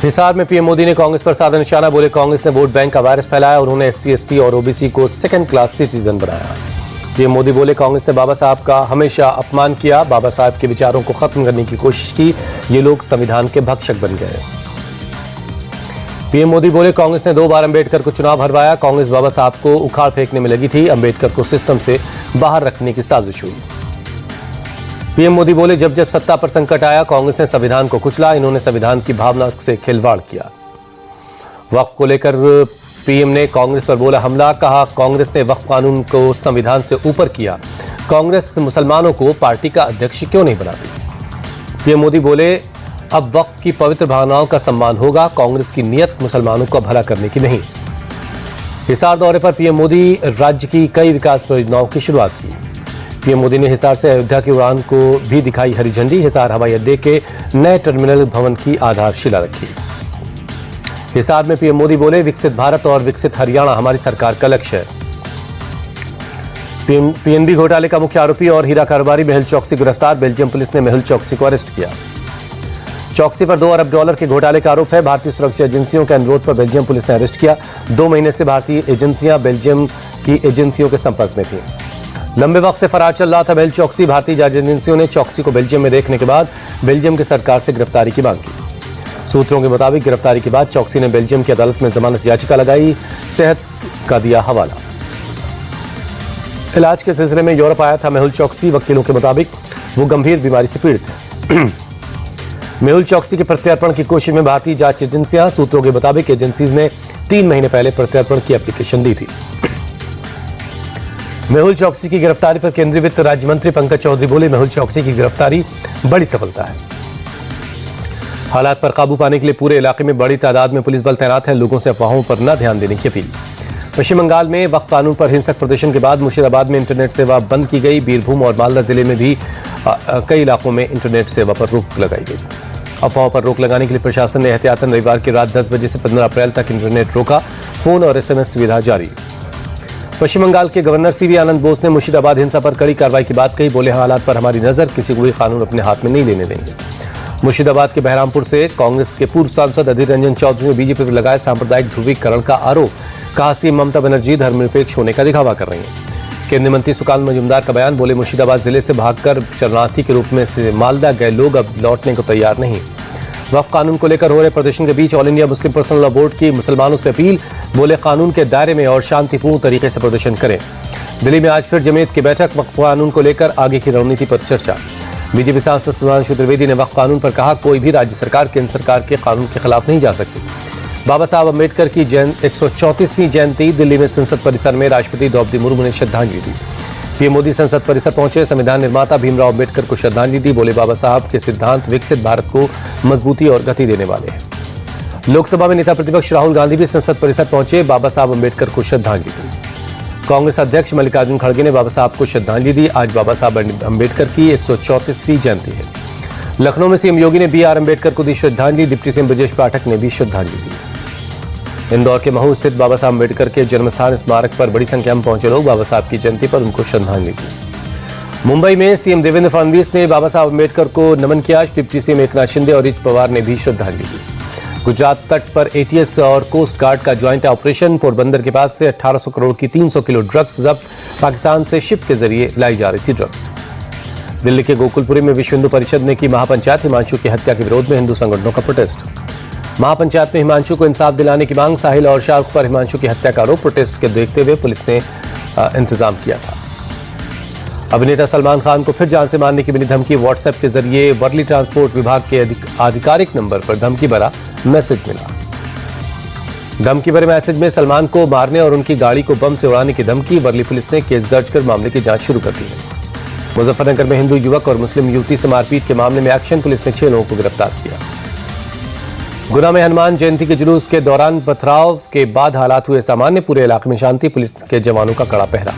हिसार में पीएम मोदी ने कांग्रेस पर साधा निशाना। बोले कांग्रेस ने वोट बैंक का वायरस फैलाया। उन्होंने एससी, एसटी और ओबीसी को सेकंड क्लास सिटीजन बनाया। पीएम मोदी बोले कांग्रेस ने बाबा साहब का हमेशा अपमान किया। बाबा साहब के विचारों को खत्म करने की कोशिश की। ये लोग संविधान के भक्षक बन गए। पीएम मोदी बोले कांग्रेस ने 2 बार अंबेडकर को चुनाव हरवाया। कांग्रेस बाबा साहब को उखाड़ फेंकने में लगी थी। अंबेडकर को सिस्टम से बाहर रखने की साजिश हुई। पीएम मोदी बोले जब जब सत्ता पर संकट आया कांग्रेस ने संविधान को कुचला। इन्होंने संविधान की भावना से खिलवाड़ किया। वक्फ को लेकर पीएम ने कांग्रेस पर बोला हमला। कहा कांग्रेस ने वक्फ कानून को संविधान से ऊपर किया। कांग्रेस मुसलमानों को पार्टी का अध्यक्ष क्यों नहीं बनाती। पीएम मोदी बोले अब वक्फ की पवित्र भावनाओं का सम्मान होगा। कांग्रेस की नीयत मुसलमानों को भला करने की नहीं। हिसार दौरे पर पीएम मोदी राज्य की कई विकास परियोजनाओं की शुरुआत की। पीएम मोदी ने हिसार से अयोध्या की उड़ान को भी दिखाई हरी झंडी। हिसार हवाई अड्डे के नए टर्मिनल भवन की आधारशिला रखी। हिसार में पीएम मोदी बोले विकसित भारत और विकसित हरियाणा हमारी सरकार का लक्ष्य है। पीएनबी घोटाले का मुख्य आरोपी और हीरा कारोबारी मेहुल चौकसी गिरफ्तार। बेल्जियम पुलिस ने मेहुल चौकसी को अरेस्ट किया। चौकसी पर $2 अरब के घोटाले का आरोप है। भारतीय सुरक्षा एजेंसियों के अनुरोध पर बेल्जियम पुलिस ने अरेस्ट किया। 2 महीने से भारतीय एजेंसियां बेल्जियम की एजेंसियों के संपर्क में थीं। लंबे वक्त से फरार चल रहा था मेहुल चौकसी। भारतीय जांच एजेंसियों ने चौकसी को बेल्जियम में देखने के बाद बेल्जियम की सरकार से गिरफ्तारी की मांग की। सूत्रों के मुताबिक गिरफ्तारी के बाद चौकसी ने बेल्जियम की अदालत में जमानत याचिका लगाई। सेहत का दिया हवाला। इलाज के सिलसिले में यूरोप आया था मेहुल चौकसी। वकीलों के मुताबिक वो गंभीर बीमारी से पीड़ित है। मेहुल चौकसी के प्रत्यर्पण की कोशिश में भारतीय जांच एजेंसियां। सूत्रों के मुताबिक एजेंसीज ने 3 महीने पहले प्रत्यर्पण की एप्लीकेशन दी थी। मेहुल चौकसी की गिरफ्तारी पर केंद्रीय वित्त राज्य मंत्री पंकज चौधरी बोले मेहुल चौकसी की गिरफ्तारी बड़ी सफलता है। हालात पर काबू पाने के लिए पूरे इलाके में बड़ी तादाद में पुलिस बल तैनात है। लोगों से अफवाहों पर न ध्यान देने की अपील। पश्चिम बंगाल में वक्फ कानून पर हिंसक प्रदर्शन के बाद मुर्शिदाबाद में इंटरनेट सेवा बंद की गई। बीरभूम और मालदा जिले में भी कई इलाकों में इंटरनेट सेवा पर रोक लगाई गई। अफवाहों पर रोक लगाने के लिए प्रशासन ने एहतियातन रविवार की रात 10 बजे से 15 अप्रैल तक इंटरनेट रोका। फोन और SMS सुविधा जारी। पश्चिम बंगाल के गवर्नर सीवी आनंद बोस ने मुर्शिदाबाद हिंसा पर कड़ी कार्रवाई की बात कही। बोले हालात पर हमारी नजर, किसी को भी कानून अपने हाथ में नहीं लेने देंगे। मुर्शिदाबाद के बहरामपुर से कांग्रेस के पूर्व सांसद अधीर रंजन चौधरी ने बीजेपी पर लगाया सांप्रदायिक ध्रुवीकरण का आरोप। कहा सीएम ममता बनर्जी धर्मनिरपेक्ष होने का दिखावा कर रही हैं। केंद्रीय मंत्री सुकांत मजूमदार का बयान। बोले मुर्शिदाबाद जिले से भागकर शरणार्थी के रूप में से मालदा गए लोग अब लौटने को तैयार नहीं। वक्फ कानून को लेकर हो रहे प्रदर्शन के बीच All India Muslim Personal Law Board की मुसलमानों से अपील। बोले कानून के दायरे में और शांतिपूर्ण तरीके से प्रदर्शन करें। दिल्ली में आज फिर जमीयत की बैठक। वक्फ कानून को लेकर आगे की रणनीति पर चर्चा। बीजेपी सांसद सुधांशु त्रिवेदी ने वक्फ कानून पर कहा कोई भी राज्य सरकार केंद्र सरकार के कानून के खिलाफ नहीं जा सकती। बाबा साहब अम्बेडकर की 134वीं जयंती। दिल्ली में संसद परिसर में राष्ट्रपति द्रौपदी मुर्मू ने श्रद्धांजलि दी। पीएम मोदी संसद परिसर पहुंचे। संविधान निर्माता भीमराव अम्बेडकर को श्रद्धांजलि दी। बोले बाबा साहब के सिद्धांत विकसित भारत को मजबूती और गति देने वाले हैं। लोकसभा में नेता प्रतिपक्ष राहुल गांधी भी संसद परिसर पहुंचे। बाबा साहब अम्बेडकर को श्रद्धांजलि दी। कांग्रेस अध्यक्ष मल्लिकार्जुन खड़गे ने बाबा साहब को श्रद्धांजलि दी। आज बाबा साहब अम्बेडकर की 134वीं जयंती है। लखनऊ में सीएम योगी ने BR अम्बेडकर को दी श्रद्धांजलि। डिप्टी सीएम ब्रजेश पाठक ने भी श्रद्धांजलि दी। इंदौर के महू स्थित बाबा साहब अम्बेडकर के जन्मस्थान स्मारक पर बड़ी संख्या में पहुंचे लोग बाबा साहब की जयंती पर उनको श्रद्धांजलि दी। मुंबई में सीएम देवेंद्र फडणवीस ने बाबा साहब अम्बेडकर को नमन किया। डिप्टी सीएम एकनाथ शिंदे और अजित पवार ने भी श्रद्धांजलि दी। गुजरात तट पर ATS और कोस्ट गार्ड का ज्वाइंट ऑपरेशन। पोरबंदर के पास से 1800 करोड़ की 300 किलो ड्रग्स जब्त। पाकिस्तान से शिप के जरिए लाई जा रही थी ड्रग्स। दिल्ली के गोकुलपुरी में विश्व हिंदू परिषद ने की महापंचायत। हिमांशु की हत्या के विरोध में हिंदू संगठनों का प्रोटेस्ट। महापंचायत में हिमांशु को इंसाफ दिलाने की मांग। साहिल और शाहरुख पर हिमांशु की हत्या का आरोप। प्रोटेस्ट के देखते हुए पुलिस ने इंतजाम किया था। अभिनेता सलमान खान को फिर जान से मारने की मिली धमकी। व्हाट्सएप के जरिए वर्ली ट्रांसपोर्ट विभाग के आधिकारिक नंबर पर धमकी भरा मैसेज मिला। धमकी भरे मैसेज में सलमान को मारने और उनकी गाड़ी को बम से उड़ाने की धमकी। वर्ली पुलिस ने केस दर्ज कर मामले की जांच शुरू कर दी है। मुजफ्फरनगर में हिंदू युवक और मुस्लिम युवती से मारपीट के मामले में एक्शन। पुलिस ने 6 लोगों को गिरफ्तार किया। गुना में हनुमान जयंती के जुलूस के दौरान पथराव के बाद हालात हुए सामान्य। पूरे इलाके में शांति। पुलिस के जवानों का कड़ा पहरा।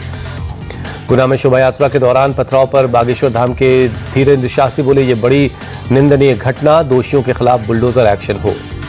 गुना में शोभा यात्रा के दौरान पथराव पर बागेश्वर धाम के धीरेन्द्र शास्त्री बोले ये बड़ी निंदनीय घटना। दोषियों के खिलाफ बुलडोजर एक्शन हो।